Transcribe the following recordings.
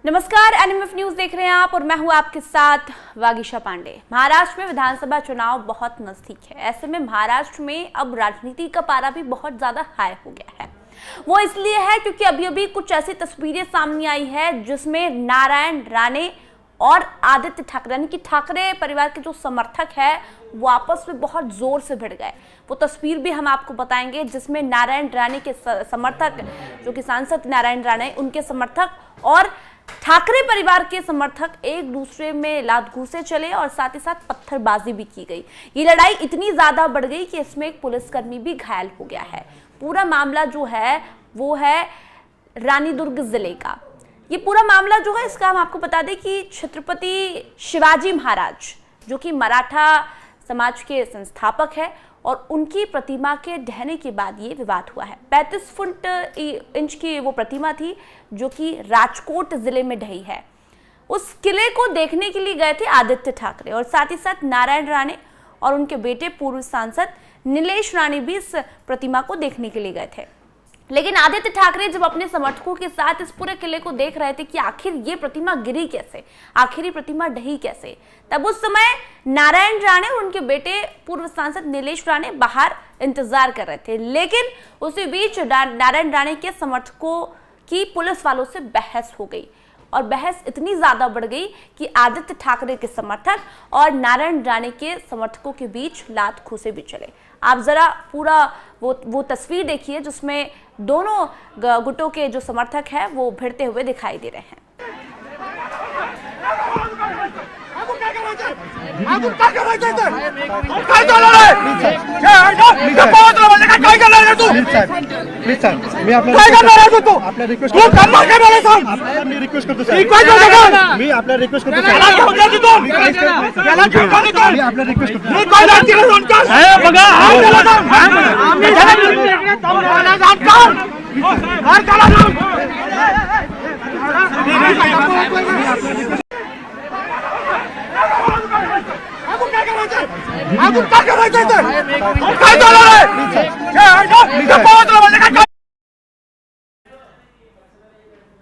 नमस्कार, NMF news देख रहे हैं आप और मैं हूं आपके साथ वागीशा पांडे। महाराष्ट्र में विधानसभा चुनाव बहुत नजदीक है। ऐसे में महाराष्ट्र में अब राजनीति का पारा भी बहुत ज्यादा हाई हो गया है। वो इसलिए है क्योंकि अभी कुछ ऐसी तस्वीरें सामने आई है जिसमें नारायण राणे और आदित्य ठाकरे यानी कि ठाकरे परिवार के जो समर्थक है वो आपस में बहुत जोर से भिड़ गए। वो तस्वीर भी हम आपको बताएंगे जिसमें नारायण राणे के समर्थक, जो कि सांसद नारायण राणे, उनके समर्थक और ठाकरे परिवार के समर्थक एक दूसरे में लात घूंसे चले और साथ ही साथ पत्थरबाजी भी की गई। ये लड़ाई इतनी ज्यादा बढ़ गई कि इसमें एक पुलिसकर्मी भी घायल हो गया है। पूरा मामला जो है वो है रानी दुर्ग जिले का। ये पूरा मामला जो है इसका हम आपको बता दें कि छत्रपति शिवाजी महाराज, जो कि मराठा समाज के संस्थापक है, और उनकी प्रतिमा के ढहने के बाद ये विवाद हुआ है। 35 फुट इंच की वो प्रतिमा थी जो कि राजकोट जिले में ढही है। उस किले को देखने के लिए गए थे आदित्य ठाकरे और साथ ही साथ नारायण राणे और उनके बेटे पूर्व सांसद नीलेश राणे भी इस प्रतिमा को देखने के लिए गए थे। लेकिन आदित्य ठाकरे जब अपने समर्थकों के साथ इस पूरे किले को देख रहे थे कि आखिर ये प्रतिमा गिरी कैसे, आखिर ये प्रतिमा ढही कैसे, तब उस समय नारायण राणे और उनके बेटे पूर्व सांसद नीलेश राणे बाहर इंतजार कर रहे थे। लेकिन उसी बीच नारायण राणे के समर्थकों की पुलिस वालों से बहस हो गई और बहस इतनी ज्यादा बढ़ गई कि आदित्य ठाकरे के समर्थक और नारायण राणे के समर्थकों के बीच लात घूंसे भी चले। आप जरा पूरा वो तस्वीर देखिए जिसमें दोनों गुटों के जो समर्थक हैं वो भिड़ते हुए दिखाई दे रहे हैं।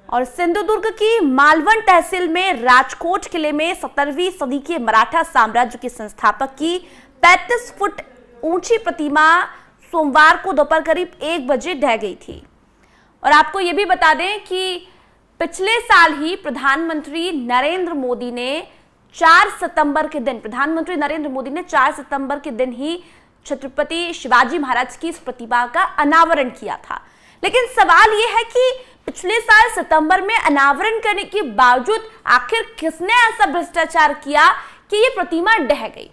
और सिंधुदुर्ग की मालवन तहसील में राजकोट किले में 17वीं सदी के मराठा साम्राज्य के संस्थापक की 35 फुट ऊंची प्रतिमा सोमवार को दोपहर करीब 1 बजे ढह गई थी। और आपको यह भी बता दें कि पिछले साल ही प्रधानमंत्री नरेंद्र मोदी ने 4 सितंबर के दिन ही छत्रपति शिवाजी महाराज की इस प्रतिमा का अनावरण किया था। लेकिन सवाल यह है कि पिछले साल सितंबर में अनावरण करने के बावजूद आखिर किसने ऐसा भ्रष्टाचार किया कि ये प्रतिमा ढह गई।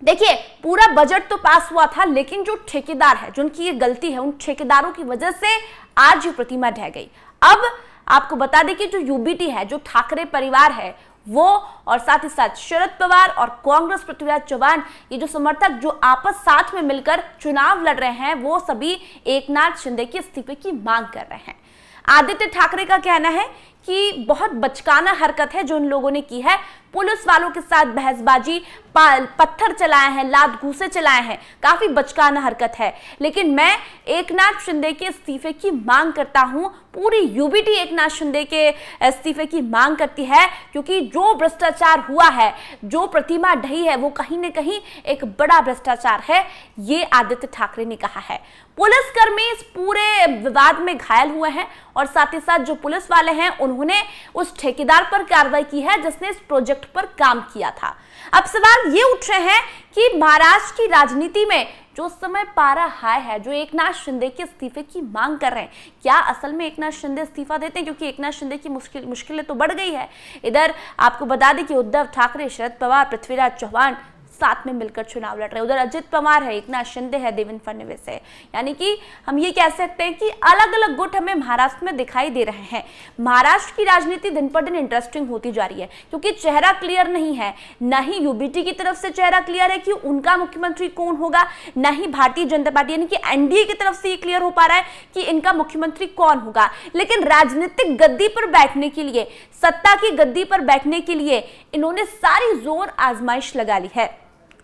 देखिए, पूरा बजट तो पास हुआ था, लेकिन जो ठेकेदार है, जिनकी ये गलती है, उन ठेकेदारों की वजह से आज ये प्रतिमा ढह गई। अब आपको बता दें कि जो यूबीटी है, जो ठाकरे परिवार है, वो और साथ ही साथ शरद पवार और कांग्रेस पृथ्वीराज चौहान, ये जो समर्थक जो आपस साथ में मिलकर चुनाव लड़ रहे हैं, वो सभी एकनाथ शिंदे के इस्तीफे की मांग कर रहे हैं। आदित्य ठाकरे का कहना है कि बहुत बचकाना हरकत है जो इन लोगों ने की है। पुलिस वालों के साथ बहसबाजी, पत्थर चलाए हैं, लात घूंसे चलाए हैं, काफी बचकाना हरकत है। लेकिन मैं एकनाथ शिंदे के इस्तीफे की मांग करता हूं। पूरी यूबीटी एकनाथ शिंदे के इस्तीफे की मांग करती है, क्योंकि जो भ्रष्टाचार हुआ है, जो प्रतिमा ढही है, वो कहीं ना कहीं एक बड़ा भ्रष्टाचार है, ये आदित्य ठाकरे ने कहा है। पुलिसकर्मी इस पूरे विवाद में घायल हुए हैं और साथ ही साथ जो पुलिस वाले हैं उन्होंने उस ठेकेदार पर कार्रवाई की है जिसने इस प्रोजेक्ट पर काम किया था। अब सवाल ये उठ रहे हैं कि महाराष्ट्र की राजनीति में जो समय पारा हाई है, जो एकनाथ शिंदे के इस्तीफे की मांग कर रहे हैं, क्या असल में एकनाथ शिंदे इस्तीफा देते हैं? क्योंकि एकनाथ शिंदे की मुश्किलें तो बढ़ गई है। इधर आपको बता दें कि उद्धव ठाकरे, शरद पवार, पृथ्वीराज चौहान साथ में मिलकर चुनाव लड़ रहे हैं। उधर अजित पवार है, एकनाथ शिंदे है, देवेंद्र फडणवीस है। यानी कि हम ये कह सकते हैं कि अलग अलग गुट हमें महाराष्ट्र में दिखाई दे रहे हैं। महाराष्ट्र की राजनीति दिन पर दिन इंटरेस्टिंग होती जा रही है, क्योंकि चेहरा क्लियर नहीं है। न ही यूबीटी की तरफ से चेहरा क्लियर है कि उनका मुख्यमंत्री कौन होगा, न ही भारतीय जनता पार्टी यानी कि एनडीए की तरफ से ये क्लियर हो पा रहा है कि इनका मुख्यमंत्री कौन होगा। लेकिन राजनीतिक गद्दी पर बैठने के लिए, सत्ता की गद्दी पर बैठने के लिए इन्होंने सारी जोर आजमाइश लगा ली है।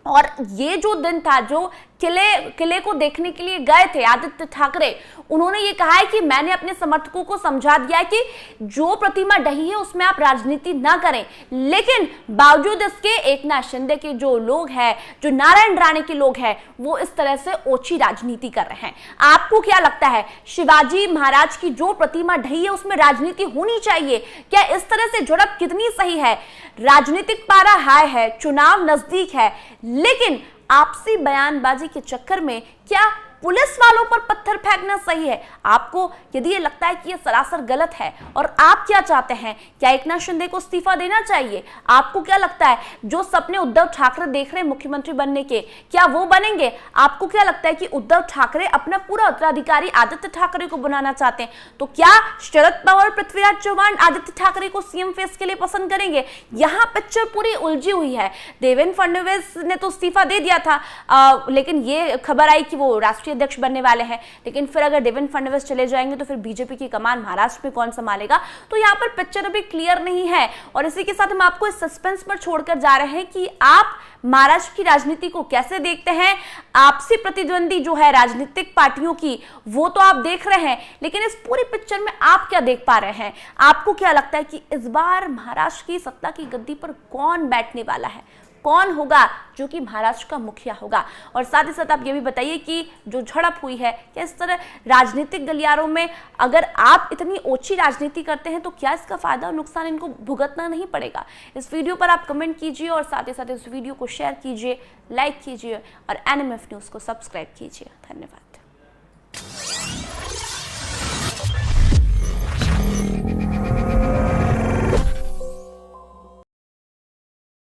और ये जो दिन था, जो किले को देखने के लिए गए थे आदित्य ठाकरे, उन्होंने ये कहा है कि मैंने अपने समर्थकों को समझा दिया है कि जो प्रतिमा ढही है उसमें आप राजनीति ना करें। लेकिन बावजूद इसके एकनाथ शिंदे के जो लोग हैं, जो नारायण राणे के लोग हैं, वो इस तरह से ओछी राजनीति कर रहे हैं। आपको क्या लगता है, शिवाजी महाराज की जो प्रतिमा ढही है उसमें राजनीति होनी चाहिए? क्या इस तरह से झड़प कितनी सही है? राजनीतिक पारा हाई है, चुनाव नजदीक है, लेकिन आपसी बयानबाजी के चक्कर में क्या पुलिस वालों पर पत्थर फेंकना सही है? आपको यदि ये लगता है कि ये सरासर गलत है और आप क्या चाहते हैं, क्या एकनाथ शिंदे को इस्तीफा देना चाहिए? आपको क्या लगता है जो सपने उद्धव ठाकरे देख रहे हैं मुख्यमंत्री बनने के, क्या वो बनेंगे? आपको क्या लगता है कि उद्धव ठाकरे अपना पूरा उत्तराधिकारी आदित्य ठाकरे को बनाना चाहते हैं? तो क्या शरद पवार, पृथ्वीराज चौहान आदित्य ठाकरे को सीएम फेस के लिए पसंद करेंगे? यहाँ पिक्चर पूरी उलझी हुई है। देवेंद्र फडणवीस ने तो इस्तीफा दे दिया था, लेकिन ये खबर आई कि वो राष्ट्रीय अध्यक्ष बनने वाले हैं। लेकिन फिर अगर देवेंद्र फडणवीस चले जाएंगे तो फिर बीजेपी की कमान महाराष्ट्र में कौन संभालेगा? तो यहाँ पर पिक्चर अभी क्लियर नहीं है। और इसी के साथ हम आपको इस सस्पेंस पर छोड़कर जा रहे हैं कि आप महाराष्ट्र की राजनीति को कैसे देखते हैं। आपसी प्रतिद्वंदी जो है राजनीतिक पार्टियों की, वो तो आप देख रहे हैं, लेकिन इस पूरी पिक्चर में आप क्या देख पा रहे हैं? आपको क्या लगता है कि इस बार महाराष्ट्र की सत्ता की गद्दी पर कौन बैठने वाला है? कौन होगा जो कि महाराष्ट्र का मुखिया होगा? और साथ ही साथ आप ये भी बताइए कि जो झड़प हुई है, क्या इस तरह राजनीतिक गलियारों में अगर आप इतनी ओछी राजनीति करते हैं तो क्या इसका फायदा और नुकसान इनको भुगतना नहीं पड़ेगा? इस वीडियो पर आप कमेंट कीजिए और साथ ही साथ इस वीडियो को शेयर कीजिए, लाइक कीजिए और NMF न्यूज़ को सब्सक्राइब कीजिए। धन्यवाद।